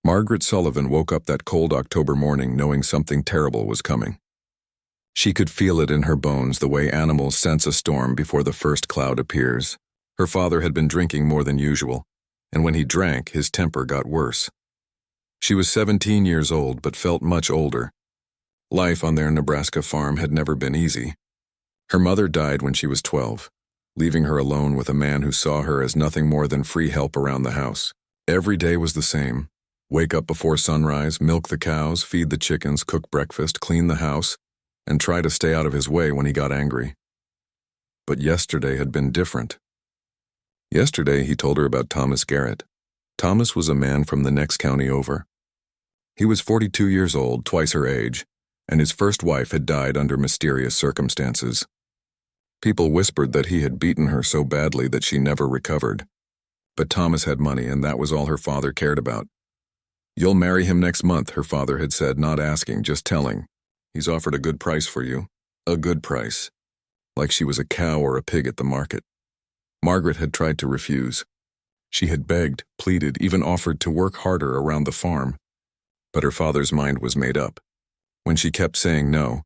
Margaret Sullivan woke up that cold October morning knowing something terrible was coming. She could feel it in her bones the way animals sense a storm before the first cloud appears. Her father had been drinking more than usual, and when he drank, his temper got worse. She was 17 years old but felt much older. Life on their Nebraska farm had never been easy. Her mother died when she was 12, leaving her alone with a man who saw her as nothing more than free help around the house. Every day was the same. Wake up before sunrise, milk the cows, feed the chickens, cook breakfast, clean the house, and try to stay out of his way when he got angry. But yesterday had been different. Yesterday he told her about Thomas Garrett. Thomas was a man from the next county over. He was 42 years old, twice her age, and his first wife had died under mysterious circumstances. People whispered that he had beaten her so badly that she never recovered. But Thomas had money, and that was all her father cared about. "You'll marry him next month," her father had said, not asking, just telling. "He's offered a good price for you." A good price. Like she was a cow or a pig at the market. Margaret had tried to refuse. She had begged, pleaded, even offered to work harder around the farm. But her father's mind was made up. When she kept saying no,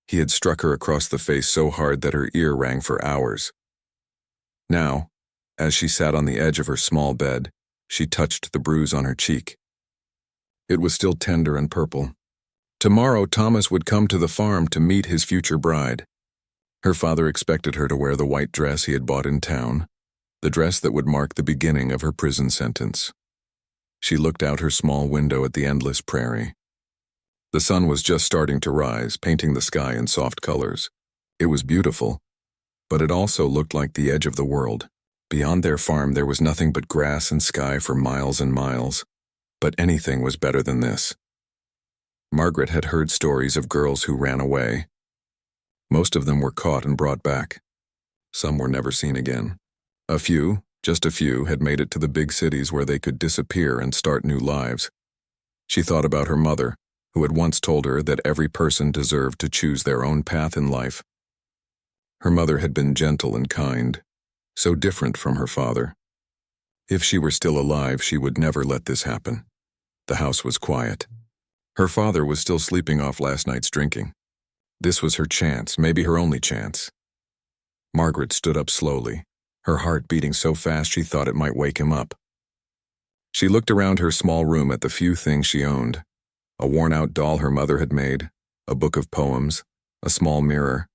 he had struck her across the face so hard that her ear rang for hours. Now, as she sat on the edge of her small bed, she touched the bruise on her cheek. It was still tender and purple. Tomorrow Thomas would come to the farm to meet his future bride. Her father expected her to wear the white dress he had bought in town, the dress that would mark the beginning of her prison sentence. She looked out her small window at the endless prairie. The sun was just starting to rise, painting the sky in soft colors. It was beautiful, but it also looked like the edge of the world. Beyond their farm there was nothing but grass and sky for miles and miles. But anything was better than this. Margaret had heard stories of girls who ran away. Most of them were caught and brought back. Some were never seen again. A few, just a few, had made it to the big cities where they could disappear and start new lives. She thought about her mother, who had once told her that every person deserved to choose their own path in life. Her mother had been gentle and kind, so different from her father. If she were still alive, she would never let this happen. The house was quiet. Her father was still sleeping off last night's drinking. This was her chance, maybe her only chance. Margaret stood up slowly, her heart beating so fast she thought it might wake him up. She looked around her small room at the few things she owned. A worn-out doll her mother had made, a book of poems, a small mirror.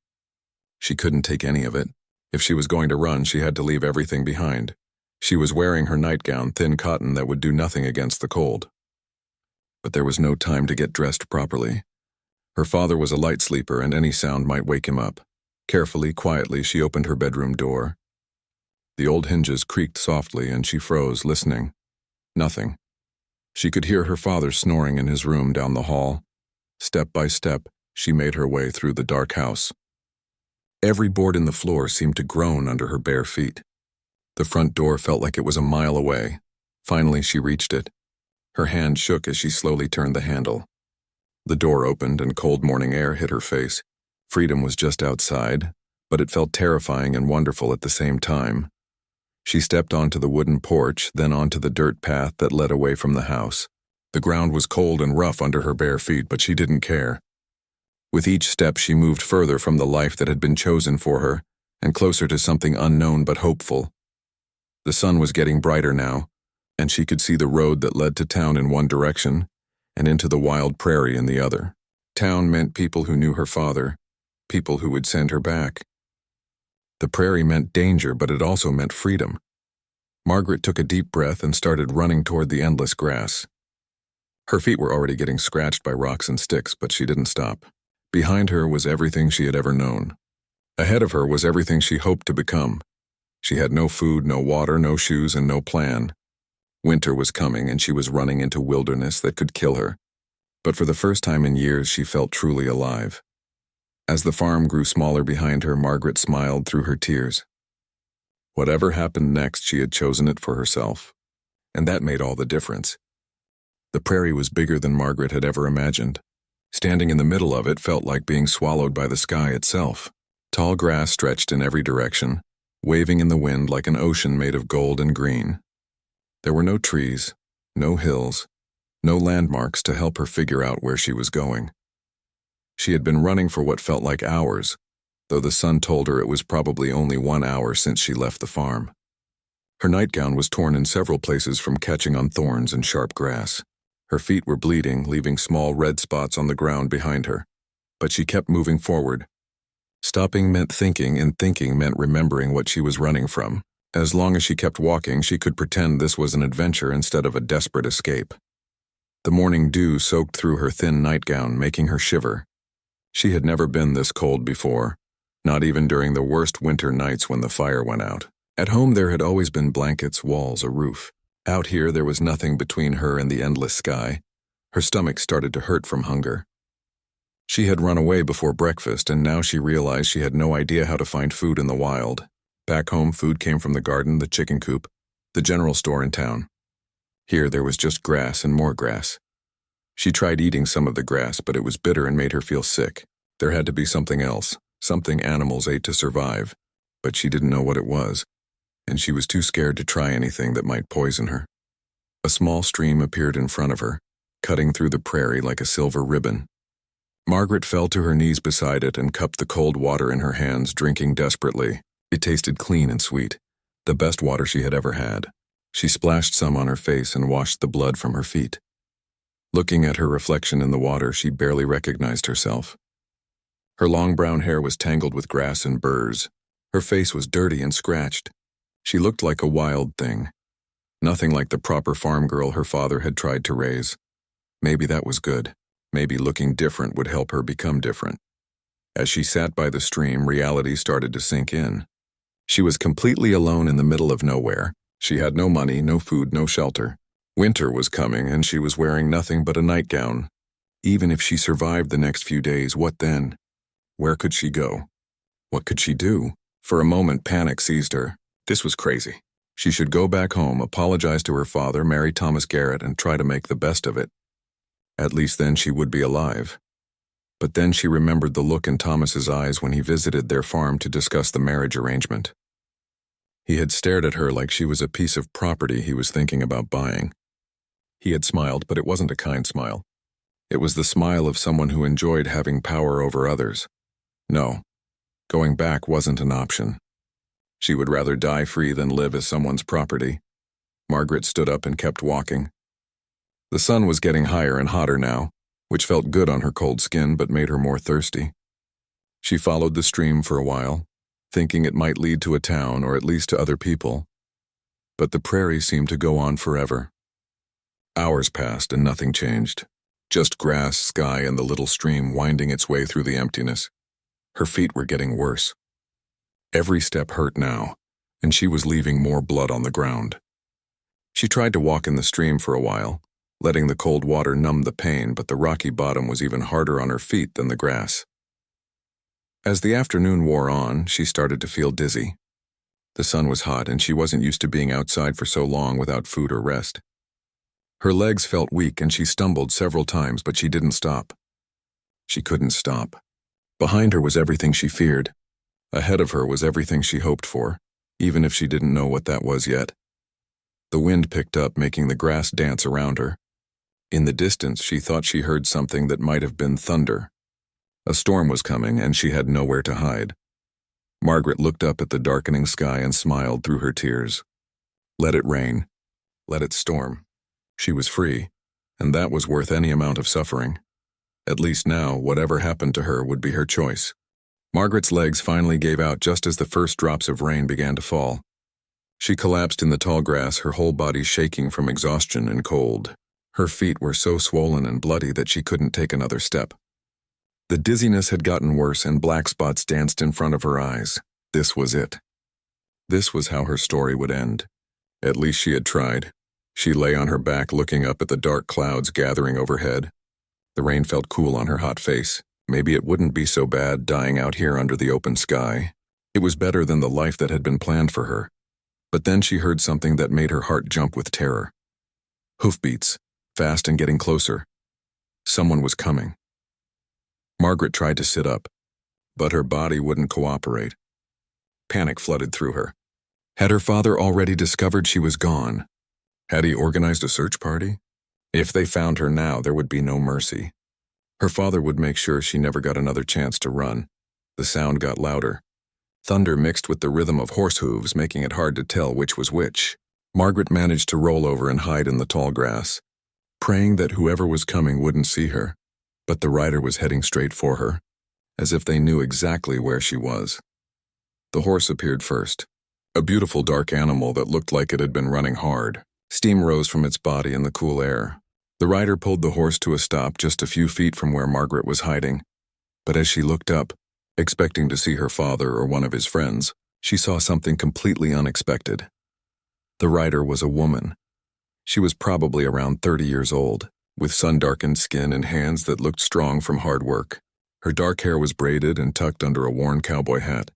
She couldn't take any of it. If she was going to run, she had to leave everything behind. She was wearing her nightgown, thin cotton that would do nothing against the cold. But there was no time to get dressed properly. Her father was a light sleeper and any sound might wake him up. Carefully, quietly, she opened her bedroom door. The old hinges creaked softly and she froze, listening. Nothing. She could hear her father snoring in his room down the hall. Step by step, she made her way through the dark house. Every board in the floor seemed to groan under her bare feet. The front door felt like it was a mile away. Finally, she reached it. Her hand shook as she slowly turned the handle. The door opened and cold morning air hit her face. Freedom was just outside, but it felt terrifying and wonderful at the same time. She stepped onto the wooden porch, then onto the dirt path that led away from the house. The ground was cold and rough under her bare feet, but she didn't care. With each step, she moved further from the life that had been chosen for her, and closer to something unknown but hopeful. The sun was getting brighter now, and she could see the road that led to town in one direction and into the wild prairie in the other. Town meant people who knew her father, people who would send her back. The prairie meant danger, but it also meant freedom. Margaret took a deep breath and started running toward the endless grass. Her feet were already getting scratched by rocks and sticks, but she didn't stop. Behind her was everything she had ever known. Ahead of her was everything she hoped to become. She had no food, no water, no shoes, and no plan. Winter was coming, and she was running into wilderness that could kill her. But for the first time in years, she felt truly alive. As the farm grew smaller behind her, Margaret smiled through her tears. Whatever happened next, she had chosen it for herself. And that made all the difference. The prairie was bigger than Margaret had ever imagined. Standing in the middle of it felt like being swallowed by the sky itself. Tall grass stretched in every direction, waving in the wind like an ocean made of gold and green. There were no trees, no hills, No landmarks to help her figure out where she was going. She had been running for what felt like hours, though the sun told her it was probably only 1 hour since she left the farm. Her nightgown was torn in several places from catching on thorns and sharp grass. Her feet were bleeding, leaving small red spots on the ground behind her. But she kept moving forward. Stopping meant thinking, and thinking meant remembering what she was running from. As long as she kept walking, she could pretend this was an adventure instead of a desperate escape. The morning dew soaked through her thin nightgown, making her shiver. She had never been this cold before, not even during the worst winter nights when the fire went out. At home there had always been blankets, walls, a roof. Out here there was nothing between her and the endless sky. Her stomach started to hurt from hunger. She had run away before breakfast, and now she realized she had no idea how to find food in the wild. Back home, food came from the garden, the chicken coop, the general store in town. Here there was just grass and more grass. She tried eating some of the grass, but it was bitter and made her feel sick. There had to be something else, something animals ate to survive, but she didn't know what it was, and she was too scared to try anything that might poison her. A small stream appeared in front of her, cutting through the prairie like a silver ribbon. Margaret fell to her knees beside it and cupped the cold water in her hands, drinking desperately. It tasted clean and sweet, the best water she had ever had. She splashed some on her face and washed the blood from her feet. Looking at her reflection in the water, she barely recognized herself. Her long brown hair was tangled with grass and burrs. Her face was dirty and scratched. She looked like a wild thing. Nothing like the proper farm girl her father had tried to raise. Maybe that was good. Maybe looking different would help her become different. As she sat by the stream, reality started to sink in. She was completely alone in the middle of nowhere. She had no money, no food, no shelter. Winter was coming, and she was wearing nothing but a nightgown. Even if she survived the next few days, what then? Where could she go? What could she do? For a moment, panic seized her. This was crazy. She should go back home, apologize to her father, marry Thomas Garrett, and try to make the best of it. At least then she would be alive. But then she remembered the look in Thomas's eyes when he visited their farm to discuss the marriage arrangement. He had stared at her like she was a piece of property he was thinking about buying. He had smiled, but it wasn't a kind smile. It was the smile of someone who enjoyed having power over others. No, going back wasn't an option. She would rather die free than live as someone's property. Margaret stood up and kept walking. The sun was getting higher and hotter now, which felt good on her cold skin but made her more thirsty. She followed the stream for a while, thinking it might lead to a town or at least to other people. But the prairie seemed to go on forever. Hours passed and nothing changed. Just grass, sky, and the little stream winding its way through the emptiness. Her feet were getting worse. Every step hurt now, and she was leaving more blood on the ground. She tried to walk in the stream for a while, letting the cold water numb the pain, but the rocky bottom was even harder on her feet than the grass. As the afternoon wore on, she started to feel dizzy. The sun was hot, and she wasn't used to being outside for so long without food or rest. Her legs felt weak, and she stumbled several times, but she didn't stop. She couldn't stop. Behind her was everything she feared. Ahead of her was everything she hoped for, even if she didn't know what that was yet. The wind picked up, making the grass dance around her. In the distance, she thought she heard something that might have been thunder. A storm was coming, and she had nowhere to hide. Margaret looked up at the darkening sky and smiled through her tears. Let it rain. Let it storm. She was free, and that was worth any amount of suffering. At least now, whatever happened to her would be her choice. Margaret's legs finally gave out just as the first drops of rain began to fall. She collapsed in the tall grass, her whole body shaking from exhaustion and cold. Her feet were so swollen and bloody that she couldn't take another step. The dizziness had gotten worse, and black spots danced in front of her eyes. This was it. This was how her story would end. At least she had tried. She lay on her back, looking up at the dark clouds gathering overhead. The rain felt cool on her hot face. Maybe it wouldn't be so bad dying out here under the open sky. It was better than the life that had been planned for her. But then she heard something that made her heart jump with terror. Hoofbeats, fast and getting closer. Someone was coming. Margaret tried to sit up, but her body wouldn't cooperate. Panic flooded through her. Had her father already discovered she was gone? Had he organized a search party? If they found her now, there would be no mercy. Her father would make sure she never got another chance to run. The sound got louder. Thunder mixed with the rhythm of horse hooves, making it hard to tell which was which. Margaret managed to roll over and hide in the tall grass, praying that whoever was coming wouldn't see her. But the rider was heading straight for her, as if they knew exactly where she was. The horse appeared first, a beautiful dark animal that looked like it had been running hard. Steam rose from its body in the cool air. The rider pulled the horse to a stop just a few feet from where Margaret was hiding. But as she looked up, expecting to see her father or one of his friends, she saw something completely unexpected. The rider was a woman. She was probably around 30 years old, with sun-darkened skin and hands that looked strong from hard work. Her dark hair was braided and tucked under a worn cowboy hat.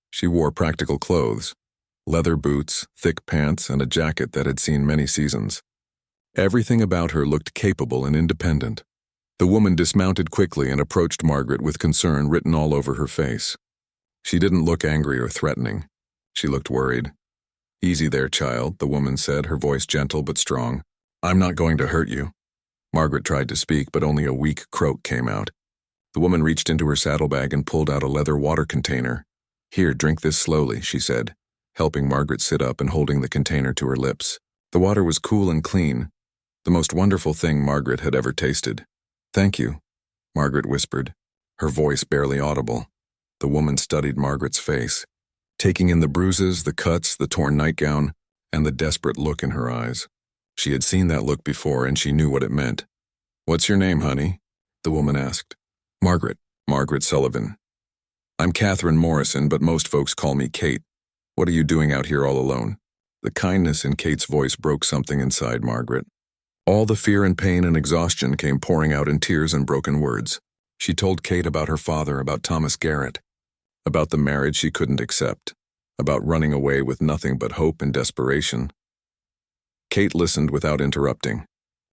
She wore practical clothes, leather boots, thick pants, and a jacket that had seen many seasons. Everything about her looked capable and independent. The woman dismounted quickly and approached Margaret with concern written all over her face. She didn't look angry or threatening. She looked worried. "Easy there, child," the woman said, her voice gentle but strong. "I'm not going to hurt you." Margaret tried to speak, but only a weak croak came out. The woman reached into her saddlebag and pulled out a leather water container. "Here, drink this slowly," she said, helping Margaret sit up and holding the container to her lips. The water was cool and clean, the most wonderful thing Margaret had ever tasted. "Thank you," Margaret whispered, her voice barely audible. The woman studied Margaret's face, taking in the bruises, the cuts, the torn nightgown, and the desperate look in her eyes. She had seen that look before, and she knew what it meant. "What's your name, honey?" the woman asked. Margaret Sullivan." "I'm Catherine Morrison, but most folks call me Kate. What are you doing out here all alone?" The kindness in Kate's voice broke something inside Margaret. All the fear and pain and exhaustion came pouring out in tears and broken words. She told Kate about her father, about Thomas Garrett, about the marriage she couldn't accept, about running away with nothing but hope and desperation. Kate listened without interrupting,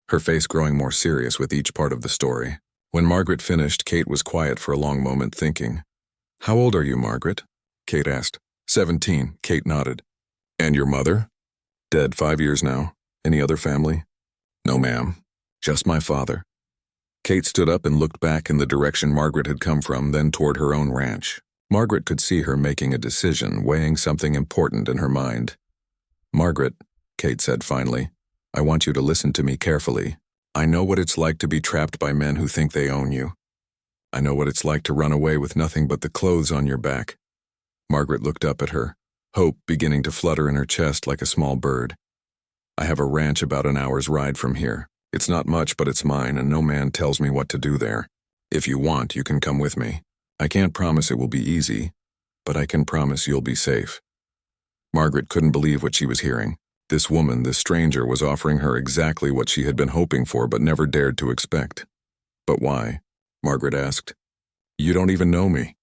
her face growing more serious with each part of the story. When Margaret finished, Kate was quiet for a long moment, thinking. "How old are you, Margaret?" Kate asked. 17, Kate nodded. "And your mother?" "Dead 5 years now. Any other family?" "No, ma'am. Just my father." Kate stood up and looked back in the direction Margaret had come from, then toward her own ranch. Margaret could see her making a decision, weighing something important in her mind. "Margaret," Kate said finally, "I want you to listen to me carefully. I know what it's like to be trapped by men who think they own you. I know what it's like to run away with nothing but the clothes on your back." Margaret looked up at her, hope beginning to flutter in her chest like a small bird. "I have a ranch about an hour's ride from here. It's not much, but it's mine, and no man tells me what to do there. If you want, you can come with me. I can't promise it will be easy, but I can promise you'll be safe." Margaret couldn't believe what she was hearing. This woman, this stranger, was offering her exactly what she had been hoping for but never dared to expect. "But why?" Margaret asked. "You don't even know me."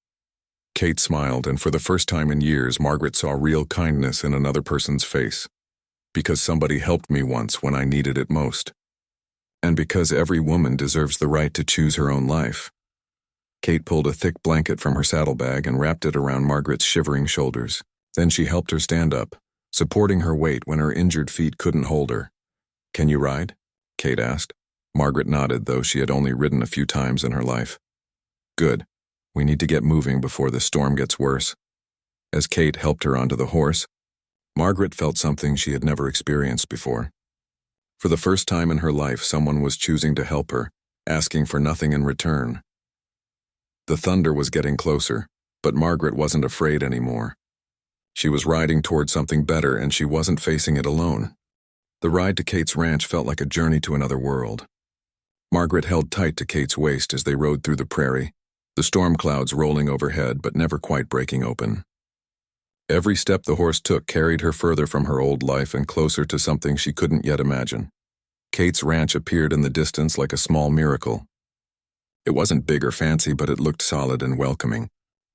Kate smiled, and for the first time in years, Margaret saw real kindness in another person's face. "Because somebody helped me once when I needed it most. And because every woman deserves the right to choose her own life." Kate pulled a thick blanket from her saddlebag and wrapped it around Margaret's shivering shoulders. Then she helped her stand up, supporting her weight when her injured feet couldn't hold her. "Can you ride?" Kate asked. Margaret nodded, though she had only ridden a few times in her life. "Good. We need to get moving before the storm gets worse." As Kate helped her onto the horse, Margaret felt something she had never experienced before. For the first time in her life, someone was choosing to help her, asking for nothing in return. The thunder was getting closer, but Margaret wasn't afraid anymore. She was riding toward something better, and she wasn't facing it alone. The ride to Kate's ranch felt like a journey to another world. Margaret held tight to Kate's waist as they rode through the prairie, the storm clouds rolling overhead but never quite breaking open. Every step the horse took carried her further from her old life and closer to something she couldn't yet imagine. Kate's ranch appeared in the distance like a small miracle. It wasn't big or fancy, but it looked solid and welcoming.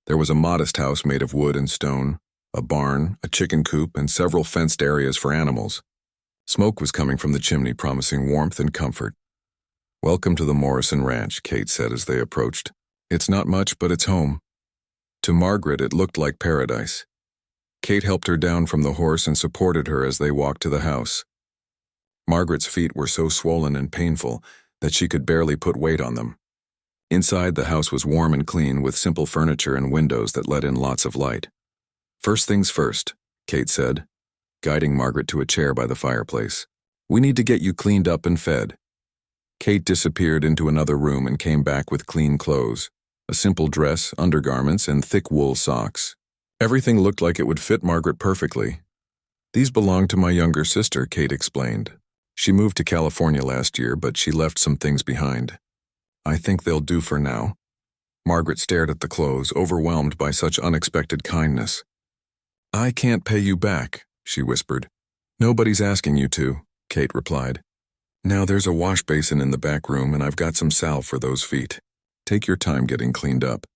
There was a modest house made of wood and stone, a barn, a chicken coop, and several fenced areas for animals. Smoke was coming from the chimney, promising warmth and comfort. "Welcome to the Morrison Ranch," Kate said as they approached. "It's not much, but it's home." To Margaret, it looked like paradise. Kate helped her down from the horse and supported her as they walked to the house. Margaret's feet were so swollen and painful that she could barely put weight on them. Inside, the house was warm and clean with simple furniture and windows that let in lots of light. "First things first," Kate said, guiding Margaret to a chair by the fireplace. "We need to get you cleaned up and fed." Kate disappeared into another room and came back with clean clothes, a simple dress, undergarments, and thick wool socks. Everything looked like it would fit Margaret perfectly. "These belong to my younger sister," Kate explained. "She moved to California last year, but she left some things behind. I think they'll do for now." Margaret stared at the clothes, overwhelmed by such unexpected kindness. "I can't pay you back," she whispered. "Nobody's asking you to," Kate replied. "Now there's a wash basin in the back room and I've got some salve for those feet. Take your time getting cleaned up.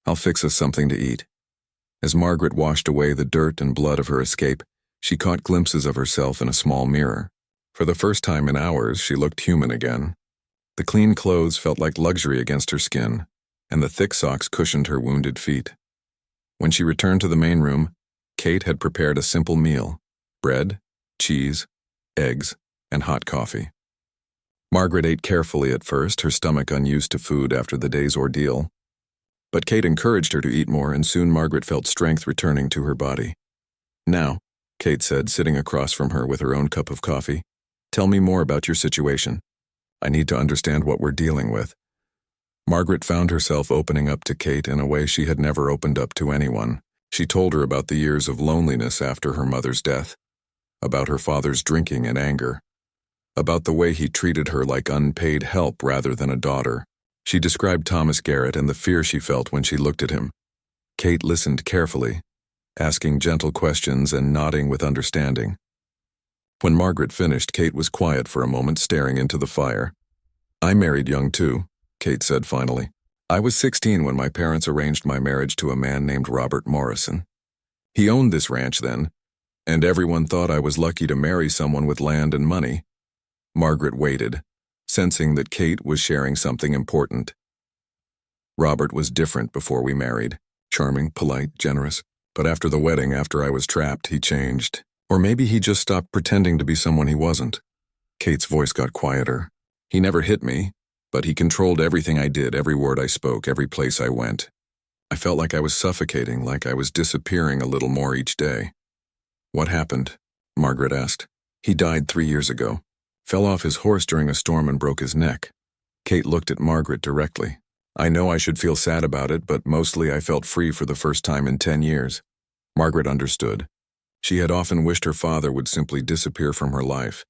I'll fix us something to eat." As Margaret washed away the dirt and blood of her escape, she caught glimpses of herself in a small mirror. For the first time in hours, she looked human again. The clean clothes felt like luxury against her skin, and the thick socks cushioned her wounded feet. When she returned to the main room, Kate had prepared a simple meal: bread, cheese, eggs, and hot coffee. Margaret ate carefully at first, her stomach unused to food after the day's ordeal. But Kate encouraged her to eat more, and soon Margaret felt strength returning to her body. "Now," Kate said, sitting across from her with her own cup of coffee, "tell me more about your situation. I need to understand what we're dealing with." Margaret found herself opening up to Kate in a way she had never opened up to anyone. She told her about the years of loneliness after her mother's death, about her father's drinking and anger, about the way he treated her like unpaid help rather than a daughter. She described Thomas Garrett and the fear she felt when she looked at him. Kate listened carefully, asking gentle questions and nodding with understanding. When Margaret finished, Kate was quiet for a moment, staring into the fire. "I married young too," Kate said finally. "I was 16 when my parents arranged my marriage to a man named Robert Morrison. He owned this ranch then, and everyone thought I was lucky to marry someone with land and money." Margaret waited, sensing that Kate was sharing something important. "Robert was different before we married. Charming, polite, generous. But after the wedding, after I was trapped, he changed. Or maybe he just stopped pretending to be someone he wasn't." Kate's voice got quieter. "He never hit me, but he controlled everything I did, every word I spoke, every place I went. I felt like I was suffocating, like I was disappearing a little more each day." "What happened?" Margaret asked. "He died 3 years ago. Fell off his horse during a storm and broke his neck." Kate looked at Margaret directly. "I know I should feel sad about it, but mostly I felt free for the first time in 10 years. Margaret understood. She had often wished her father would simply disappear from her life,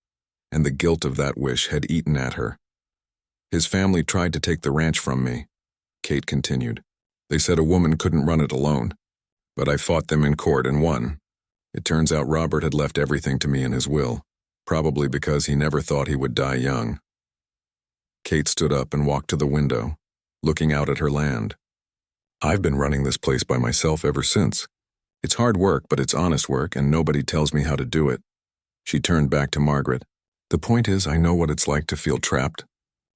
and the guilt of that wish had eaten at her. "His family tried to take the ranch from me," Kate continued. "They said a woman couldn't run it alone. But I fought them in court and won. It turns out Robert had left everything to me in his will, probably because he never thought he would die young." Kate stood up and walked to the window, looking out at her land. "I've been running this place by myself ever since. It's hard work, but it's honest work, and nobody tells me how to do it." She turned back to Margaret. "The point is, I know what it's like to feel trapped.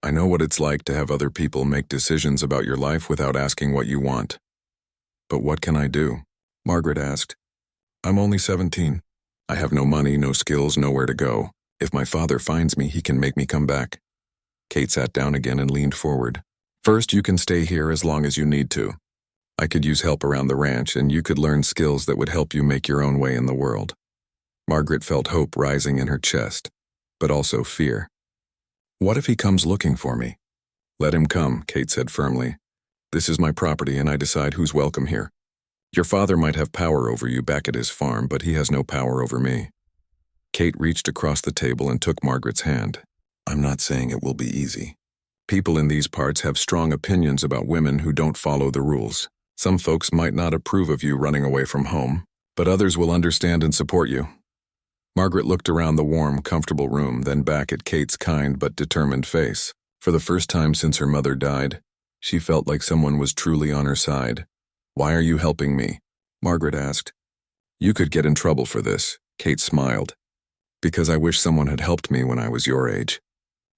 I know what it's like to have other people make decisions about your life without asking what you want." "But what can I do?" Margaret asked. "I'm only 17. I have no money, no skills, nowhere to go. If my father finds me, he can make me come back." Kate sat down again and leaned forward. "First, you can stay here as long as you need to. I could use help around the ranch, and you could learn skills that would help you make your own way in the world." Margaret felt hope rising in her chest, but also fear. "What if he comes looking for me?" "Let him come," Kate said firmly. "This is my property, and I decide who's welcome here. Your father might have power over you back at his farm, but he has no power over me." Kate reached across the table and took Margaret's hand. "I'm not saying it will be easy. People in these parts have strong opinions about women who don't follow the rules. Some folks might not approve of you running away from home, but others will understand and support you." Margaret looked around the warm, comfortable room, then back at Kate's kind but determined face. For the first time since her mother died, she felt like someone was truly on her side. "Why are you helping me?" Margaret asked. "You could get in trouble for this," Kate smiled. "Because I wish someone had helped me when I was your age.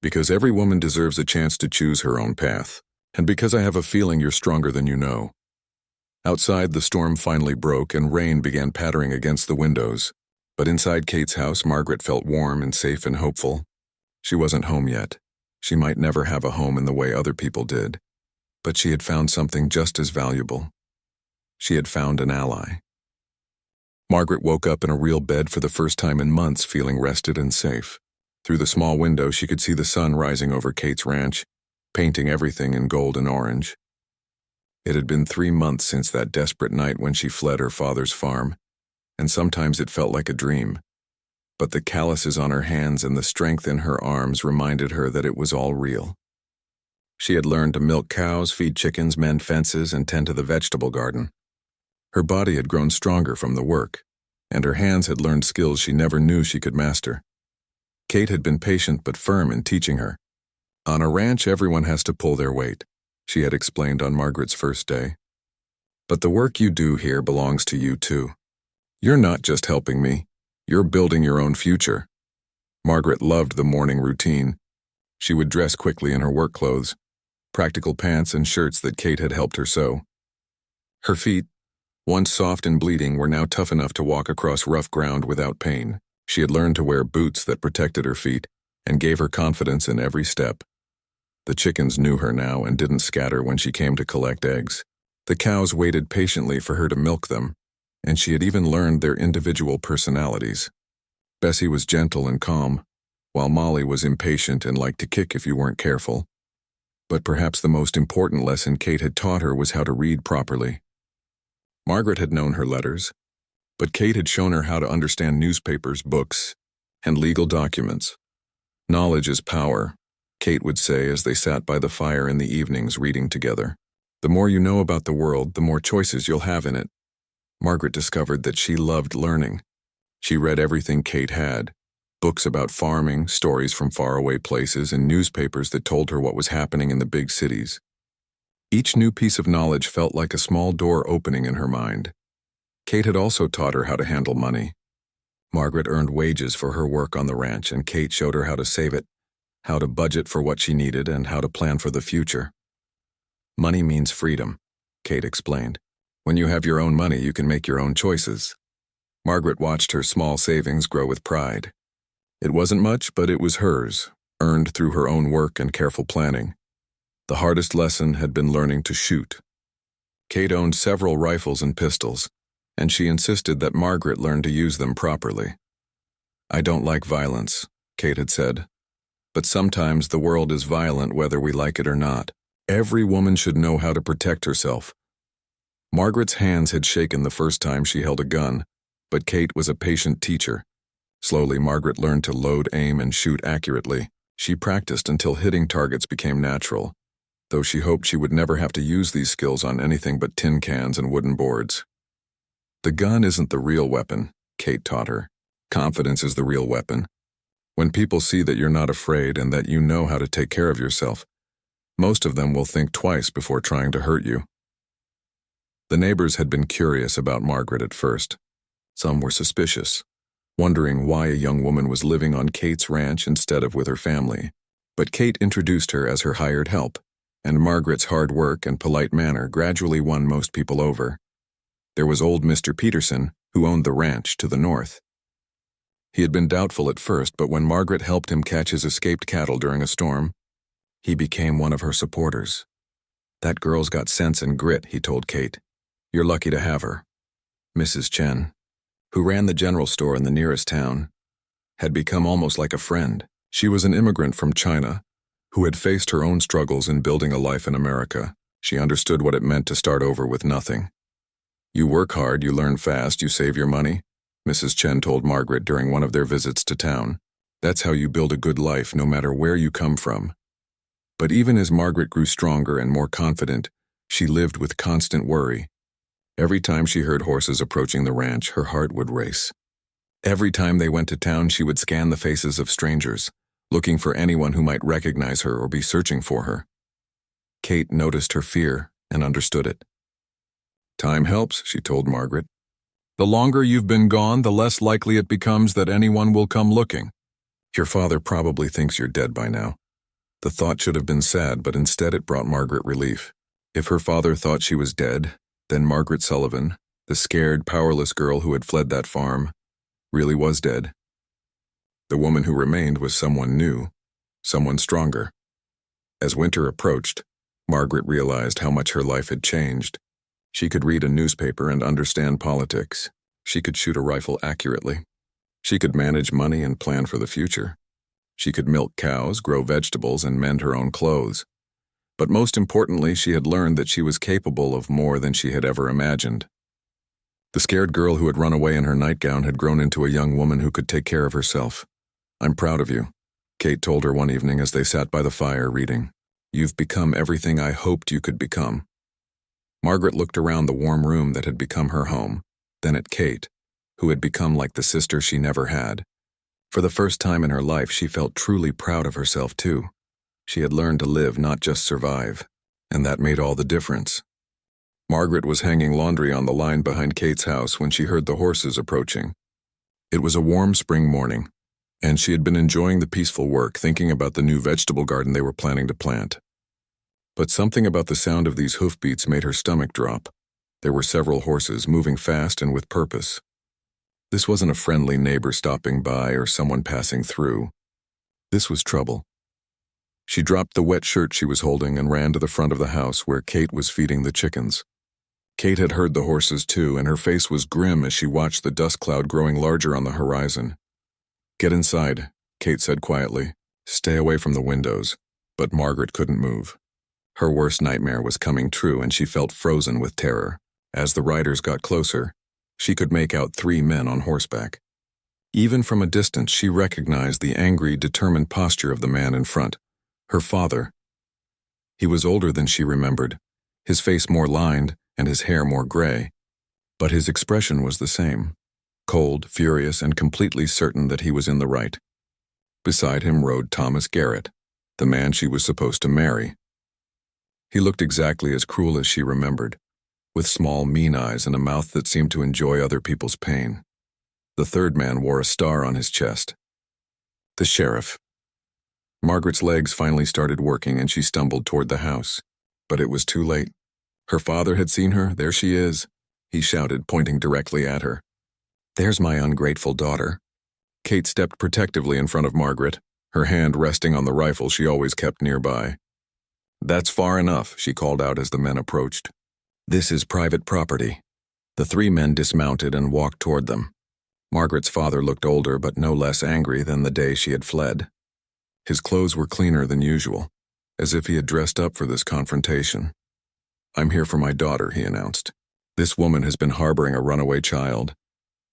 Because every woman deserves a chance to choose her own path. And because I have a feeling you're stronger than you know." Outside, the storm finally broke and rain began pattering against the windows. But inside Kate's house, Margaret felt warm and safe and hopeful. She wasn't home yet. She might never have a home in the way other people did. But she had found something just as valuable. She had found an ally. Margaret woke up in a real bed for the first time in months, feeling rested and safe. Through the small window, she could see the sun rising over Kate's ranch, painting everything in gold and orange. It had been 3 months since that desperate night when she fled her father's farm, and sometimes it felt like a dream. But the calluses on her hands and the strength in her arms reminded her that it was all real. She had learned to milk cows, feed chickens, mend fences, and tend to the vegetable garden. Her body had grown stronger from the work, and her hands had learned skills she never knew she could master. Kate had been patient but firm in teaching her. On a ranch, everyone has to pull their weight, she had explained on Margaret's first day. But the work you do here belongs to you too. You're not just helping me, you're building your own future. Margaret loved the morning routine. She would dress quickly in her work clothes, practical pants and shirts that Kate had helped her sew. Her feet, once soft and bleeding, were now tough enough to walk across rough ground without pain. She had learned to wear boots that protected her feet and gave her confidence in every step. The chickens knew her now and didn't scatter when she came to collect eggs. The cows waited patiently for her to milk them, and she had even learned their individual personalities. Bessie was gentle and calm, while Molly was impatient and liked to kick if you weren't careful. But perhaps the most important lesson Kate had taught her was how to read properly. Margaret had known her letters, but Kate had shown her how to understand newspapers, books, and legal documents. Knowledge is power, Kate would say as they sat by the fire in the evenings reading together. The more you know about the world, the more choices you'll have in it. Margaret discovered that she loved learning. She read everything Kate had, books about farming, stories from faraway places, and newspapers that told her what was happening in the big cities. Each new piece of knowledge felt like a small door opening in her mind. Kate had also taught her how to handle money. Margaret earned wages for her work on the ranch, and Kate showed her how to save it, how to budget for what she needed, and how to plan for the future. Money means freedom, Kate explained. When you have your own money, you can make your own choices. Margaret watched her small savings grow with pride. It wasn't much, but it was hers, earned through her own work and careful planning. The hardest lesson had been learning to shoot. Kate owned several rifles and pistols, and she insisted that Margaret learn to use them properly. "I don't like violence," Kate had said, "but sometimes the world is violent whether we like it or not. Every woman should know how to protect herself." Margaret's hands had shaken the first time she held a gun, but Kate was a patient teacher. Slowly, Margaret learned to load, aim, and shoot accurately. She practiced until hitting targets became natural, though she hoped she would never have to use these skills on anything but tin cans and wooden boards. "The gun isn't the real weapon," Kate taught her. "Confidence is the real weapon. When people see that you're not afraid and that you know how to take care of yourself, most of them will think twice before trying to hurt you." The neighbors had been curious about Margaret at first. Some were suspicious, wondering why a young woman was living on Kate's ranch instead of with her family. But Kate introduced her as her hired help, and Margaret's hard work and polite manner gradually won most people over. There was old Mr. Peterson, who owned the ranch to the north. He had been doubtful at first, but when Margaret helped him catch his escaped cattle during a storm, he became one of her supporters. "That girl's got sense and grit," he told Kate. "You're lucky to have her." Mrs. Chen, who ran the general store in the nearest town, had become almost like a friend. She was an immigrant from China, who had faced her own struggles in building a life in America. She understood what it meant to start over with nothing. "You work hard, you learn fast, you save your money," Mrs. Chen told Margaret during one of their visits to town. "That's how you build a good life, no matter where you come from." But even as Margaret grew stronger and more confident, she lived with constant worry. Every time she heard horses approaching the ranch, her heart would race. Every time they went to town, she would scan the faces of strangers, looking for anyone who might recognize her or be searching for her. Kate noticed her fear and understood it. "Time helps," she told Margaret. "The longer you've been gone, the less likely it becomes that anyone will come looking. Your father probably thinks you're dead by now." The thought should have been sad, but instead it brought Margaret relief. If her father thought she was dead, then Margaret Sullivan, the scared, powerless girl who had fled that farm, really was dead. The woman who remained was someone new, someone stronger. As winter approached, Margaret realized how much her life had changed. She could read a newspaper and understand politics. She could shoot a rifle accurately. She could manage money and plan for the future. She could milk cows, grow vegetables, and mend her own clothes. But most importantly, she had learned that she was capable of more than she had ever imagined. The scared girl who had run away in her nightgown had grown into a young woman who could take care of herself. "I'm proud of you," Kate told her one evening as they sat by the fire reading. "You've become everything I hoped you could become." Margaret looked around the warm room that had become her home, then at Kate, who had become like the sister she never had. For the first time in her life, she felt truly proud of herself, too. She had learned to live, not just survive, and that made all the difference. Margaret was hanging laundry on the line behind Kate's house when she heard the horses approaching. It was a warm spring morning, and she had been enjoying the peaceful work, thinking about the new vegetable garden they were planning to plant. But something about the sound of these hoofbeats made her stomach drop. There were several horses, moving fast and with purpose. This wasn't a friendly neighbor stopping by or someone passing through. This was trouble. She dropped the wet shirt she was holding and ran to the front of the house where Kate was feeding the chickens. Kate had heard the horses too, and her face was grim as she watched the dust cloud growing larger on the horizon. "Get inside," Kate said quietly. "Stay away from the windows." But Margaret couldn't move. Her worst nightmare was coming true, and she felt frozen with terror. As the riders got closer, she could make out 3 men on horseback. Even from a distance, she recognized the angry, determined posture of the man in front. Her father. He was older than she remembered, his face more lined and his hair more gray. But his expression was the same, cold, furious, and completely certain that he was in the right. Beside him rode Thomas Garrett, the man she was supposed to marry. He looked exactly as cruel as she remembered, with small, mean eyes and a mouth that seemed to enjoy other people's pain. The third man wore a star on his chest. The sheriff. Margaret's legs finally started working and she stumbled toward the house. But it was too late. Her father had seen her. "There she is," he shouted, pointing directly at her. "There's my ungrateful daughter." Kate stepped protectively in front of Margaret, her hand resting on the rifle she always kept nearby. "That's far enough," she called out as the men approached. "This is private property." The 3 men dismounted and walked toward them. Margaret's father looked older but no less angry than the day she had fled. His clothes were cleaner than usual, as if he had dressed up for this confrontation. "I'm here for my daughter," he announced. "This woman has been harboring a runaway child."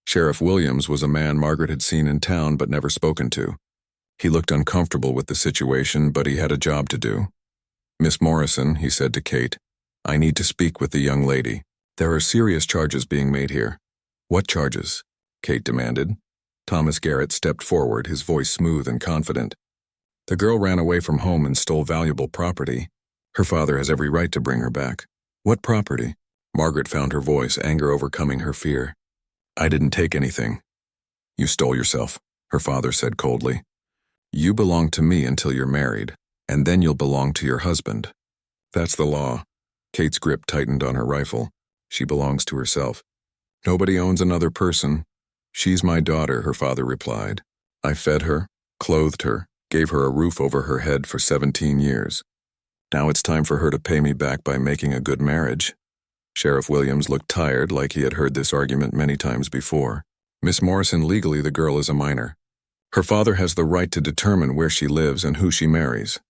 Sheriff Williams was a man Margaret had seen in town but never spoken to. He looked uncomfortable with the situation, but he had a job to do. "Miss Morrison," he said to Kate, "I need to speak with the young lady. There are serious charges being made here." "What charges?" Kate demanded. Thomas Garrett stepped forward, his voice smooth and confident. "The girl ran away from home and stole valuable property. Her father has every right to bring her back." "What property?" Margaret found her voice, anger overcoming her fear. "I didn't take anything." "You stole yourself," her father said coldly. "You belong to me until you're married, and then you'll belong to your husband. That's the law." Kate's grip tightened on her rifle. "She belongs to herself. Nobody owns another person." "She's my daughter," her father replied. "I fed her, clothed her, gave her a roof over her head for 17 years. Now it's time for her to pay me back by making a good marriage." Sheriff Williams looked tired, like he had heard this argument many times before. "Miss Morrison, legally the girl is a minor. Her father has the right to determine where she lives and who she marries."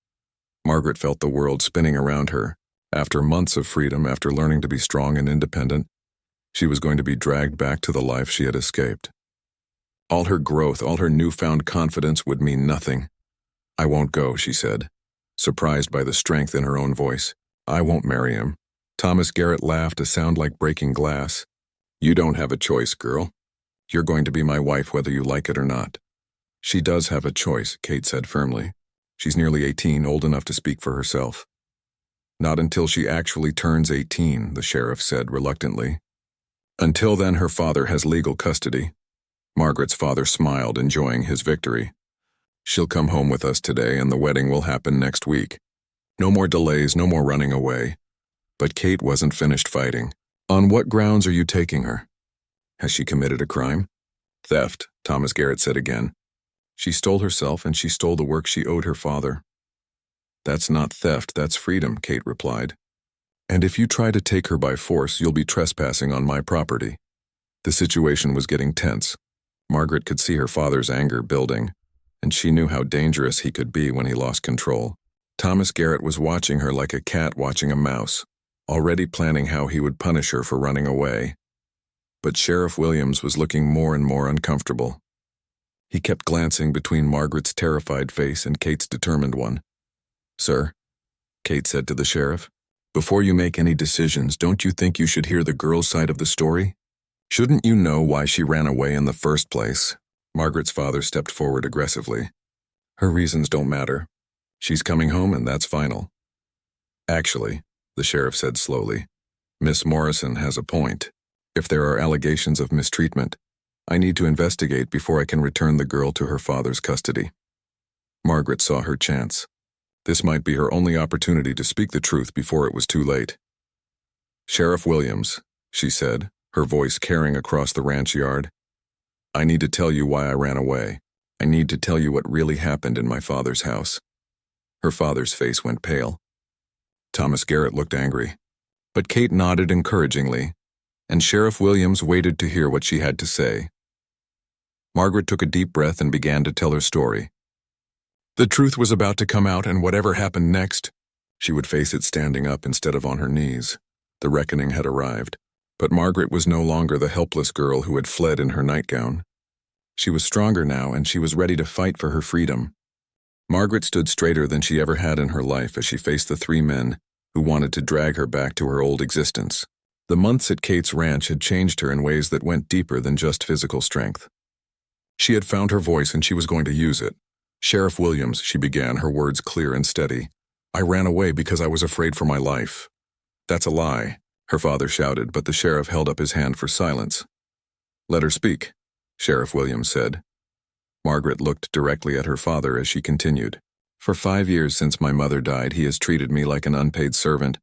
Margaret felt the world spinning around her. After months of freedom, after learning to be strong and independent, she was going to be dragged back to the life she had escaped. All her growth, all her newfound confidence would mean nothing. "I won't go," she said, surprised by the strength in her own voice. "I won't marry him." Thomas Garrett laughed, a sound like breaking glass. "You don't have a choice, girl. You're going to be my wife whether you like it or not." "She does have a choice," Kate said firmly. "She's nearly 18, old enough to speak for herself." "Not until she actually turns 18, the sheriff said reluctantly. "Until then, her father has legal custody." Margaret's father smiled, enjoying his victory. "She'll come home with us today, and the wedding will happen next week. No more delays, no more running away." But Kate wasn't finished fighting. "On what grounds are you taking her? Has she committed a crime?" Theft, Thomas Garrett said again. She stole herself and she stole the work she owed her father. That's not theft, that's freedom, Kate replied. And if you try to take her by force, you'll be trespassing on my property. The situation was getting tense. Margaret could see her father's anger building, and she knew how dangerous he could be when he lost control. Thomas Garrett was watching her like a cat watching a mouse, already planning how he would punish her for running away. But Sheriff Williams was looking more and more uncomfortable. He kept glancing between Margaret's terrified face and Kate's determined one. Sir, Kate said to the sheriff, before you make any decisions, don't you think you should hear the girl's side of the story? Shouldn't you know why she ran away in the first place? Margaret's father stepped forward aggressively. Her reasons don't matter. She's coming home and that's final. Actually, the sheriff said slowly, Miss Morrison has a point. If there are allegations of mistreatment, I need to investigate before I can return the girl to her father's custody. Margaret saw her chance. This might be her only opportunity to speak the truth before it was too late. Sheriff Williams, she said, her voice carrying across the ranch yard. I need to tell you why I ran away. I need to tell you what really happened in my father's house. Her father's face went pale. Thomas Garrett looked angry, but Kate nodded encouragingly, and Sheriff Williams waited to hear what she had to say. Margaret took a deep breath and began to tell her story. The truth was about to come out, and whatever happened next, she would face it standing up instead of on her knees. The reckoning had arrived, but Margaret was no longer the helpless girl who had fled in her nightgown. She was stronger now, and she was ready to fight for her freedom. Margaret stood straighter than she ever had in her life as she faced the three men who wanted to drag her back to her old existence. The months at Kate's ranch had changed her in ways that went deeper than just physical strength. She had found her voice and she was going to use it. Sheriff Williams, she began, her words clear and steady. I ran away because I was afraid for my life. That's a lie, her father shouted, but the sheriff held up his hand for silence. Let her speak, Sheriff Williams said. Margaret looked directly at her father as she continued. For 5 years since my mother died, he has treated me like an unpaid servant.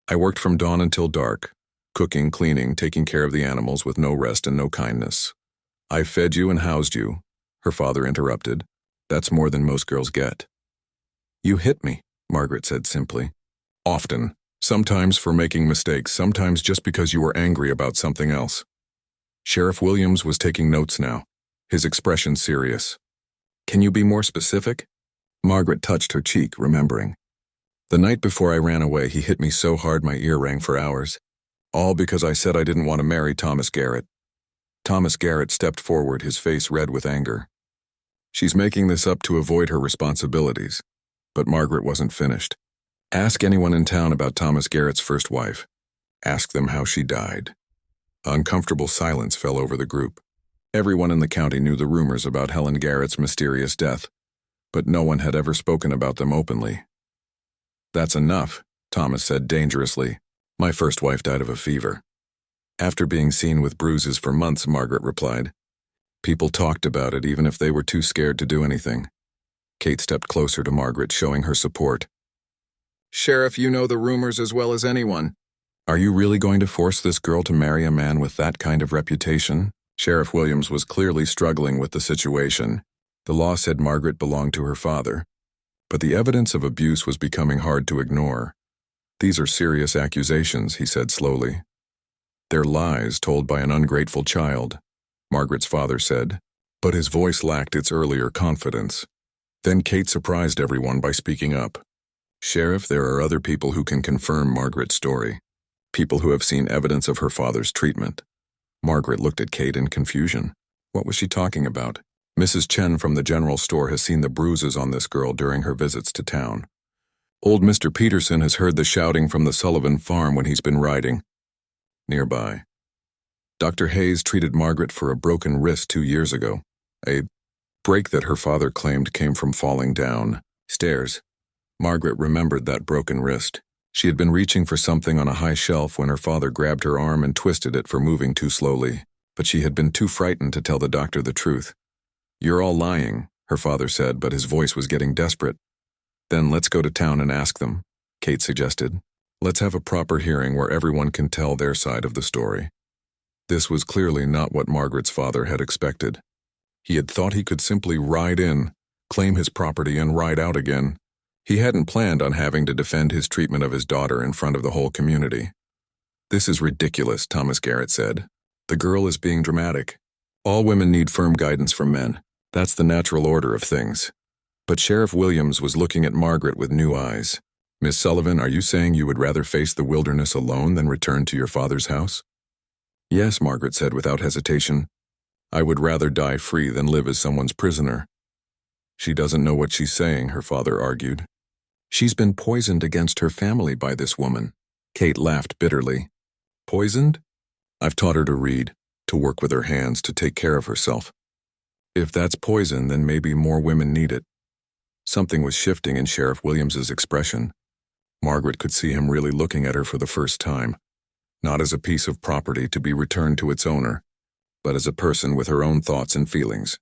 I worked from dawn until dark, cooking, cleaning, taking care of the animals with no rest and no kindness. I fed you and housed you, her father interrupted. That's more than most girls get. You hit me, Margaret said simply. Often. Sometimes for making mistakes, sometimes just because you were angry about something else. Sheriff Williams was taking notes now, his expression serious. Can you be more specific? Margaret touched her cheek, remembering. The night before I ran away, he hit me so hard my ear rang for hours. All because I said I didn't want to marry Thomas Garrett. Thomas Garrett stepped forward, his face red with anger. She's making this up to avoid her responsibilities. But Margaret wasn't finished. Ask anyone in town about Thomas Garrett's first wife. Ask them how she died. Uncomfortable silence fell over the group. Everyone in the county knew the rumors about Helen Garrett's mysterious death, but no one had ever spoken about them openly. That's enough, Thomas said dangerously. My first wife died of a fever. After being seen with bruises for months, Margaret replied. People talked about it even if they were too scared to do anything. Kate stepped closer to Margaret, showing her support. Sheriff, you know the rumors as well as anyone. Are you really going to force this girl to marry a man with that kind of reputation? Sheriff Williams was clearly struggling with the situation. The law said Margaret belonged to her father, but the evidence of abuse was becoming hard to ignore. These are serious accusations, he said slowly. They're lies told by an ungrateful child, Margaret's father said, but his voice lacked its earlier confidence. Then Kate surprised everyone by speaking up. Sheriff, there are other people who can confirm Margaret's story. People who have seen evidence of her father's treatment. Margaret looked at Kate in confusion. What was she talking about? Mrs. Chen from the general store has seen the bruises on this girl during her visits to town. Old Mr. Peterson has heard the shouting from the Sullivan farm when he's been riding. Nearby. Dr. Hayes treated Margaret for a broken wrist 2 years ago. A break that her father claimed came from falling down stairs. Margaret remembered that broken wrist. She had been reaching for something on a high shelf when her father grabbed her arm and twisted it for moving too slowly, but she had been too frightened to tell the doctor the truth. You're all lying, her father said, but his voice was getting desperate. Then let's go to town and ask them, Kate suggested. Let's have a proper hearing where everyone can tell their side of the story. This was clearly not what Margaret's father had expected. He had thought he could simply ride in, claim his property, and ride out again. He hadn't planned on having to defend his treatment of his daughter in front of the whole community. "This is ridiculous," Thomas Garrett said. "The girl is being dramatic. All women need firm guidance from men. That's the natural order of things." But Sheriff Williams was looking at Margaret with new eyes. "Miss Sullivan, are you saying you would rather face the wilderness alone than return to your father's house?" "Yes," Margaret said without hesitation. "I would rather die free than live as someone's prisoner." "She doesn't know what she's saying," her father argued. "She's been poisoned against her family by this woman." Kate laughed bitterly. "Poisoned? I've taught her to read, to work with her hands, to take care of herself. If that's poison, then maybe more women need it." Something was shifting in Sheriff Williams's expression. Margaret could see him really looking at her for the first time, not as a piece of property to be returned to its owner, but as a person with her own thoughts and feelings.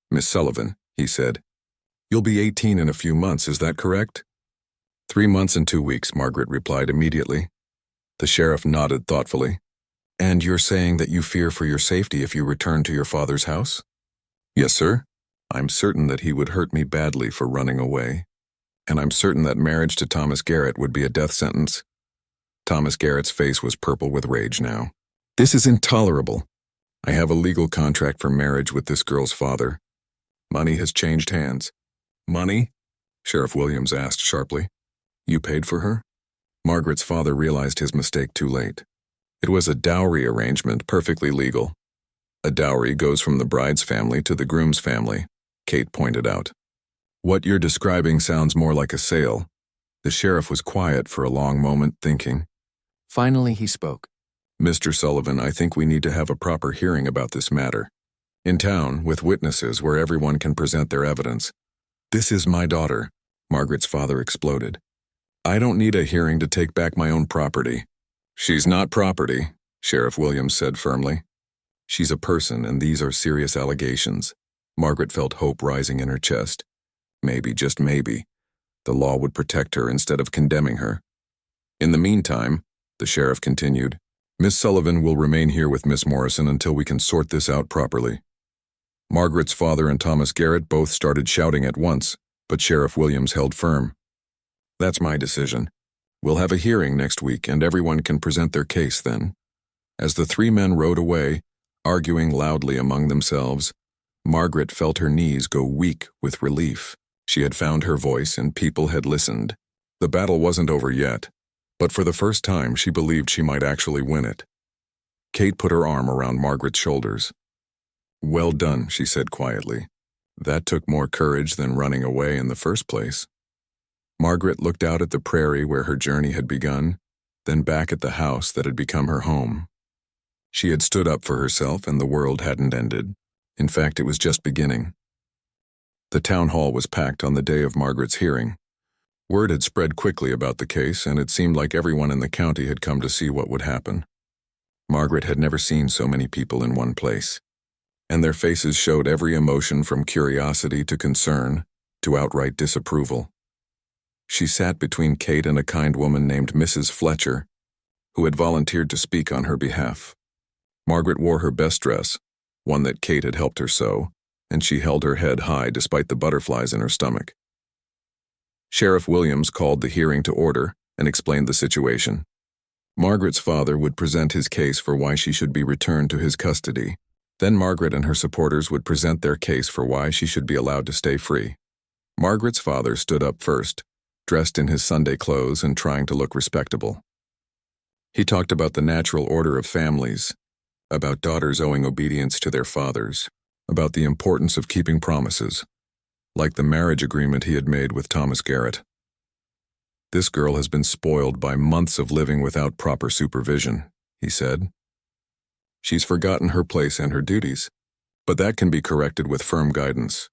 "Miss Sullivan," he said, "you'll be 18 in a few months, is that correct?" 3 months and 2 weeks, Margaret replied immediately. The sheriff nodded thoughtfully. "And you're saying that you fear for your safety if you return to your father's house?" "Yes, sir. I'm certain that he would hurt me badly for running away. And I'm certain that marriage to Thomas Garrett would be a death sentence." Thomas Garrett's face was purple with rage now. "This is intolerable. I have a legal contract for marriage with this girl's father. Money has changed hands." "Money?" Sheriff Williams asked sharply. "You paid for her?" Margaret's father realized his mistake too late. It was a dowry arrangement, perfectly legal. A dowry goes from the bride's family to the groom's family, Kate pointed out. "What you're describing sounds more like a sale." The sheriff was quiet for a long moment, thinking. Finally, he spoke. "Mr. Sullivan, I think we need to have a proper hearing about this matter. In town, with witnesses, where everyone can present their evidence." "This is my daughter," Margaret's father exploded. "I don't need a hearing to take back my own property." "She's not property," Sheriff Williams said firmly. "She's a person, and these are serious allegations." Margaret felt hope rising in her chest. Maybe, just maybe, the law would protect her instead of condemning her. "In the meantime," the sheriff continued, "Miss Sullivan will remain here with Miss Morrison until we can sort this out properly." Margaret's father and Thomas Garrett both started shouting at once, but Sheriff Williams held firm. "That's my decision. We'll have a hearing next week, and everyone can present their case then." As the 3 men rode away, arguing loudly among themselves, Margaret felt her knees go weak with relief. She had found her voice, and people had listened. The battle wasn't over yet, but for the first time she believed she might actually win it. Kate put her arm around Margaret's shoulders. "Well done," she said quietly. "That took more courage than running away in the first place." Margaret looked out at the prairie where her journey had begun, then back at the house that had become her home. She had stood up for herself, and the world hadn't ended. In fact, it was just beginning. The town hall was packed on the day of Margaret's hearing. Word had spread quickly about the case, and it seemed like everyone in the county had come to see what would happen. Margaret had never seen so many people in one place, and their faces showed every emotion from curiosity to concern to outright disapproval. She sat between Kate and a kind woman named Mrs. Fletcher, who had volunteered to speak on her behalf. Margaret wore her best dress, one that Kate had helped her sew, and she held her head high despite the butterflies in her stomach. Sheriff Williams called the hearing to order and explained the situation. Margaret's father would present his case for why she should be returned to his custody. Then Margaret and her supporters would present their case for why she should be allowed to stay free. Margaret's father stood up first, dressed in his Sunday clothes and trying to look respectable. He talked about the natural order of families, about daughters owing obedience to their fathers, about the importance of keeping promises, like the marriage agreement he had made with Thomas Garrett. "This girl has been spoiled by months of living without proper supervision," he said. "She's forgotten her place and her duties, but that can be corrected with firm guidance."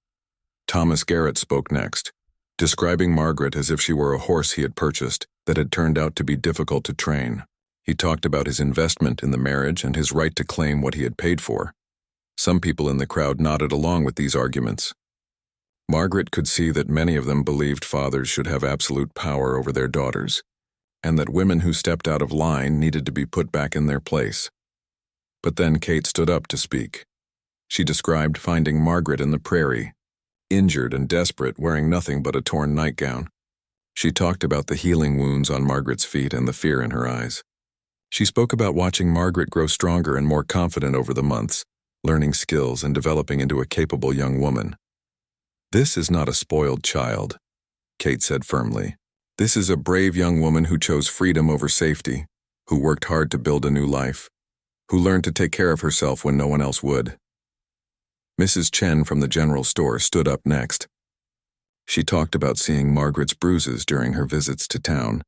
Thomas Garrett spoke next, describing Margaret as if she were a horse he had purchased that had turned out to be difficult to train. He talked about his investment in the marriage and his right to claim what he had paid for. Some people in the crowd nodded along with these arguments. Margaret could see that many of them believed fathers should have absolute power over their daughters, and that women who stepped out of line needed to be put back in their place. But then Kate stood up to speak. She described finding Margaret in the prairie, injured and desperate, wearing nothing but a torn nightgown. She talked about the healing wounds on Margaret's feet and the fear in her eyes. She spoke about watching Margaret grow stronger and more confident over the months, learning skills and developing into a capable young woman. "This is not a spoiled child," Kate said firmly. "This is a brave young woman who chose freedom over safety, who worked hard to build a new life, who learned to take care of herself when no one else would." Mrs. Chen from the general store stood up next. She talked about seeing Margaret's bruises during her visits to town,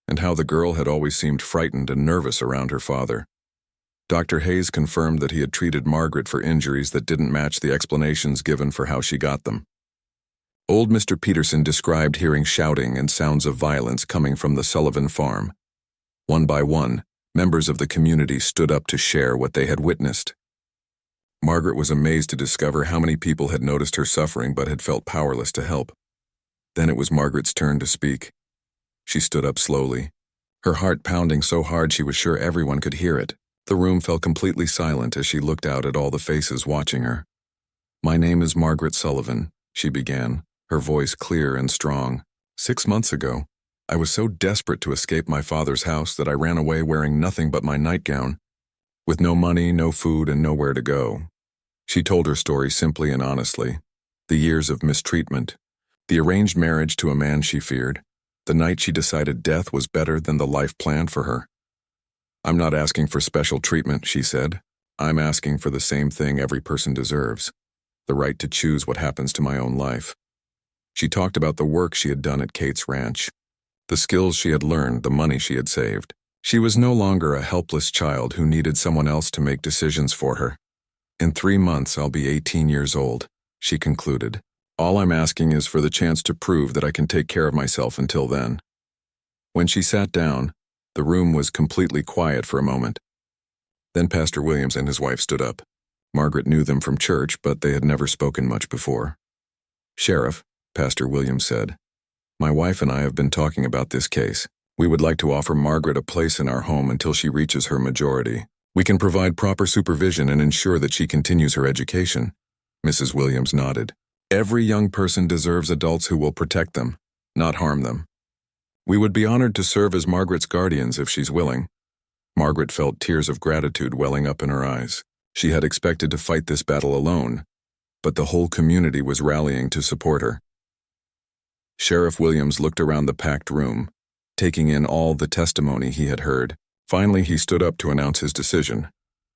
and how the girl had always seemed frightened and nervous around her father. Dr. Hayes confirmed that he had treated Margaret for injuries that didn't match the explanations given for how she got them. Old Mr. Peterson described hearing shouting and sounds of violence coming from the Sullivan farm. One by one, members of the community stood up to share what they had witnessed. Margaret was amazed to discover how many people had noticed her suffering but had felt powerless to help. Then it was Margaret's turn to speak. She stood up slowly, her heart pounding so hard she was sure everyone could hear it. The room fell completely silent as she looked out at all the faces watching her. "My name is Margaret Sullivan," she began, her voice clear and strong. "6 months ago, I was so desperate to escape my father's house that I ran away wearing nothing but my nightgown, with no money, no food, and nowhere to go." She told her story simply and honestly. The years of mistreatment, the arranged marriage to a man she feared, the night she decided death was better than the life planned for her. "I'm not asking for special treatment," she said. "I'm asking for the same thing every person deserves, the right to choose what happens to my own life." She talked about the work she had done at Kate's ranch, the skills she had learned, the money she had saved. She was no longer a helpless child who needed someone else to make decisions for her. "In 3 months, I'll be 18 years old," she concluded. "All I'm asking is for the chance to prove that I can take care of myself until then." When she sat down, the room was completely quiet for a moment. Then Pastor Williams and his wife stood up. Margaret knew them from church, but they had never spoken much before. "Sheriff," Pastor Williams said, "my wife and I have been talking about this case. We would like to offer Margaret a place in our home until she reaches her majority. We can provide proper supervision and ensure that she continues her education." Mrs. Williams nodded. "Every young person deserves adults who will protect them, not harm them. We would be honored to serve as Margaret's guardians if she's willing." Margaret felt tears of gratitude welling up in her eyes. She had expected to fight this battle alone, but the whole community was rallying to support her. Sheriff Williams looked around the packed room, taking in all the testimony he had heard. Finally, he stood up to announce his decision.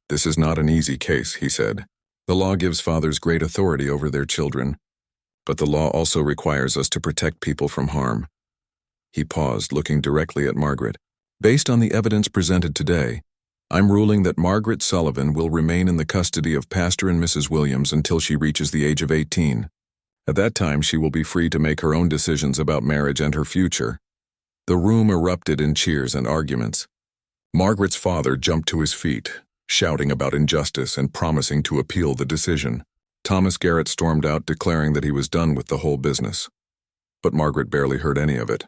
"This is not an easy case," he said. "The law gives fathers great authority over their children, but the law also requires us to protect people from harm." He paused, looking directly at Margaret. "Based on the evidence presented today, I'm ruling that Margaret Sullivan will remain in the custody of Pastor and Mrs. Williams until she reaches the age of 18. At that time, she will be free to make her own decisions about marriage and her future." The room erupted in cheers and arguments. Margaret's father jumped to his feet, shouting about injustice and promising to appeal the decision. Thomas Garrett stormed out, declaring that he was done with the whole business. But Margaret barely heard any of it.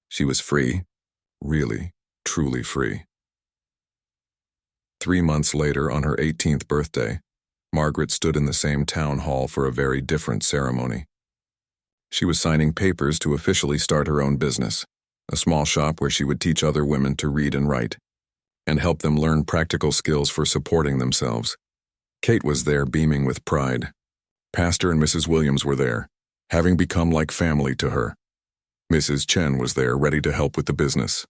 She was free, really, truly free. 3 months later, on her 18th birthday, Margaret stood in the same town hall for a very different ceremony. She was signing papers to officially start her own business, a small shop where she would teach other women to read and write, and help them learn practical skills for supporting themselves. Kate was there, beaming with pride. Pastor and Mrs. Williams were there, having become like family to her. Mrs. Chen was there, ready to help with the business.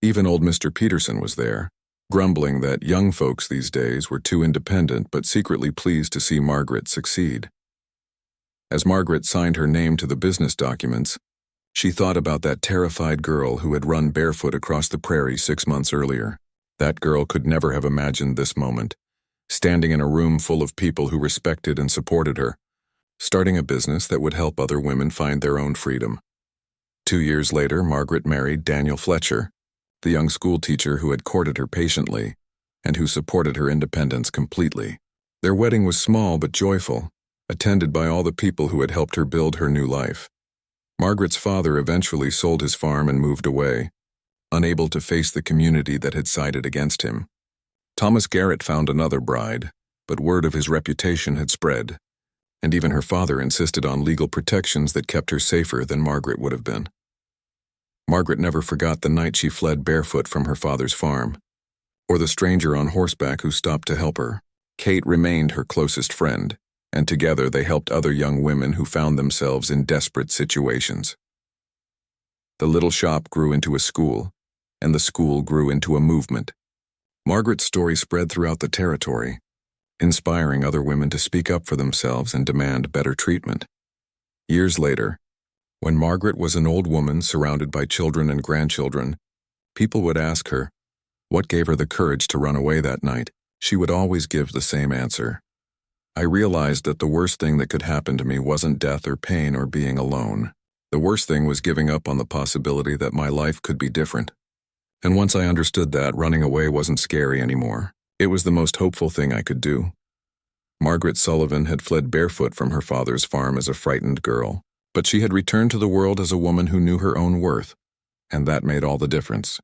Even old Mr. Peterson was there, grumbling that young folks these days were too independent but secretly pleased to see Margaret succeed. As Margaret signed her name to the business documents, she thought about that terrified girl who had run barefoot across the prairie 6 months earlier. That girl could never have imagined this moment, standing in a room full of people who respected and supported her, starting a business that would help other women find their own freedom. 2 years later, Margaret married Daniel Fletcher, the young school teacher who had courted her patiently and who supported her independence completely. Their wedding was small but joyful, attended by all the people who had helped her build her new life. Margaret's father eventually sold his farm and moved away, unable to face the community that had sided against him. Thomas Garrett found another bride, but word of his reputation had spread, and even her father insisted on legal protections that kept her safer than Margaret would have been. Margaret never forgot the night she fled barefoot from her father's farm, or the stranger on horseback who stopped to help her. Kate remained her closest friend, and together they helped other young women who found themselves in desperate situations. The little shop grew into a school, and the school grew into a movement. Margaret's story spread throughout the territory, inspiring other women to speak up for themselves and demand better treatment. Years later, when Margaret was an old woman surrounded by children and grandchildren, people would ask her what gave her the courage to run away that night. She would always give the same answer. I realized that the worst thing that could happen to me wasn't death or pain or being alone. The worst thing was giving up on the possibility that my life could be different. And once I understood that, running away wasn't scary anymore. It was the most hopeful thing I could do. Margaret Sullivan had fled barefoot from her father's farm as a frightened girl, but she had returned to the world as a woman who knew her own worth, and that made all the difference.